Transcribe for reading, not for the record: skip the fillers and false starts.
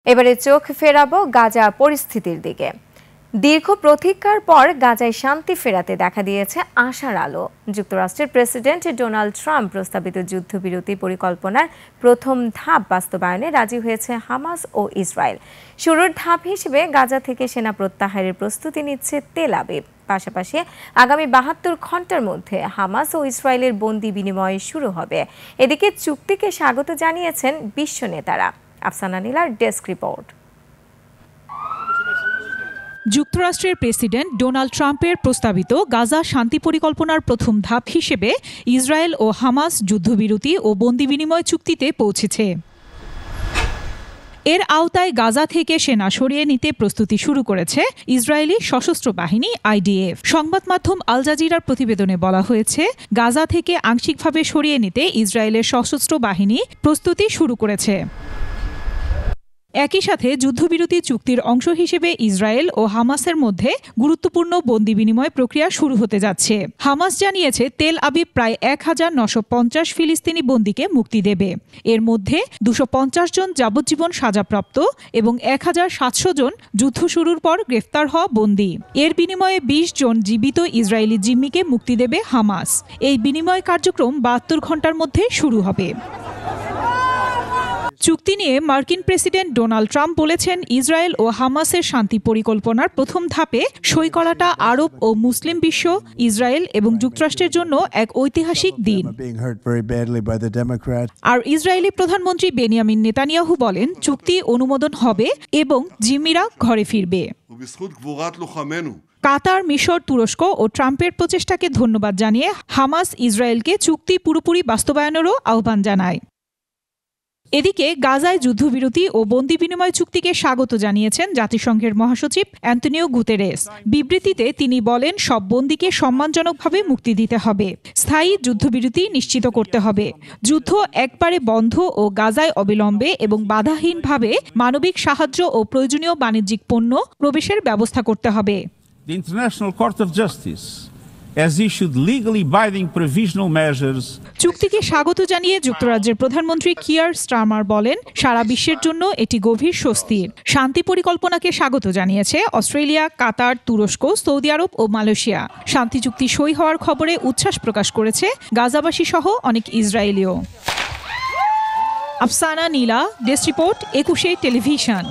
এবারে চোখ ফেরাবো গাজা পরিস্থিতির দিকে। দীর্ঘ প্রতীক্ষার পর গাজায় শান্তি ফেরাতে দেখা দিয়েছে আশার আলো। যুক্তরাষ্ট্রের প্রেসিডেন্ট ডোনাল্ড ট্রাম্প প্রস্তাবিত যুদ্ধবিরতি পরিকল্পনার প্রথম ধাপ বাস্তবায়নে রাজি হয়েছে হামাস ও ইসরায়েল। শুরুর ধাপ হিসেবে গাজা থেকে সেনা প্রত্যাহারের প্রস্তুতি নিচ্ছে তেল আবিব। পাশাপাশি আগামী ৭২ ঘন্টার মধ্যে হামাস ও ইসরায়েলের বন্দি বিনিময় শুরু হবে। এদিকে চুক্তিকে স্বাগত জানিয়েছেন বিশ্ব নেতারা। আফসানা নীলার ডেস্ক রিপোর্ট। যুক্তরাষ্ট্রের প্রেসিডেন্ট ডোনাল্ড ট্রাম্পের প্রস্তাবিত গাজা শান্তি পরিকল্পনার প্রথম ধাপ হিসেবে ইসরায়েল ও হামাস যুদ্ধবিরতি ও বন্দি বিনিময় চুক্তিতে পৌঁছেছে। এর আওতায় গাজা থেকে সেনা সরিয়ে নিতে প্রস্তুতি শুরু করেছে ইসরায়েলি সশস্ত্র বাহিনী আইডিএফ। সংবাদ মাধ্যম আল জাজিরার প্রতিবেদনে বলা হয়েছে, গাজা থেকে আংশিকভাবে সরিয়ে নিতে ইসরায়েলের সশস্ত্র বাহিনী প্রস্তুতি শুরু করেছে। একই সাথে যুদ্ধবিরতি চুক্তির অংশ হিসেবে ইসরায়েল ও হামাসের মধ্যে গুরুত্বপূর্ণ বন্দি বিনিময় প্রক্রিয়া শুরু হতে যাচ্ছে। হামাস জানিয়েছে তেল আবিব প্রায় ১,৯৫০ ফিলিস্তিনি বন্দীকে মুক্তি দেবে। এর মধ্যে ২৫০ জন যাবজ্জীবন সাজাপ্রাপ্ত এবং ১,৭০০ জন যুদ্ধ শুরুর পর গ্রেফতার হওয়া বন্দী। এর বিনিময়ে ২০ জন জীবিত ইসরায়েলি জিম্মিকে মুক্তি দেবে হামাস। এই বিনিময় কার্যক্রম ৭২ ঘন্টার মধ্যে শুরু হবে। চুক্তি নিয়ে মার্কিন প্রেসিডেন্ট ডোনাল্ড ট্রাম্প বলেছেন, ইসরায়েল ও হামাসের শান্তি পরিকল্পনার প্রথম ধাপে সই করাটা আরব ও মুসলিম বিশ্ব, ইসরায়েল এবং যুক্তরাষ্ট্রের জন্য এক ঐতিহাসিক দিন। আর ইসরায়েলি প্রধানমন্ত্রী বেনিয়ামিন নেতানিয়াহু বলেন, চুক্তি অনুমোদন হবে এবং জিম্মিরা ঘরে ফিরবে। কাতার, মিশর, তুরস্ক ও ট্রাম্পের প্রচেষ্টাকে ধন্যবাদ জানিয়ে হামাস ইসরায়েলকে চুক্তি পুরোপুরি বাস্তবায়নেরও আহ্বান জানায়। এদিকে গাজায় যুদ্ধবিরতি ও বন্দি বিনিময় চুক্তিকে স্বাগত জানিয়েছেন জাতিসংঘের মহাসচিব অ্যান্তোনিও গুতেরেস। বিবৃতিতে তিনি বলেন, সব বন্দীকে সম্মানজনকভাবে মুক্তি দিতে হবে, স্থায়ী যুদ্ধবিরতি নিশ্চিত করতে হবে, যুদ্ধ একবারে বন্ধ ও গাজায় অবিলম্বে এবং বাধাহীনভাবে মানবিক সাহায্য ও প্রয়োজনীয় বাণিজ্যিক পণ্য প্রবেশের ব্যবস্থা করতে হবে। The International Court of Justice has issued legally binding provisional measures. চুক্তিকে স্বাগত জানিয়ে যুক্তরাজ্যের প্রধানমন্ত্রী কিয়ার স্টারমার বলেন, সারা বিশ্বের জন্য এটি গভীর স্বস্তির। শান্তি পরিকল্পনাকে স্বাগত জানিয়েছে অস্ট্রেলিয়া, কাতার, তুরস্ক, সৌদি আরব ও মালয়েশিয়া। শান্তি চুক্তি সই হওয়ার খবরে উচ্ছ্বাস প্রকাশ করেছে গাজাবাসী সহ অনেক ইসরায়েলীয়। আফসানা নীলা, ডেস্ক রিপোর্ট, ২১ টেলিভিশন।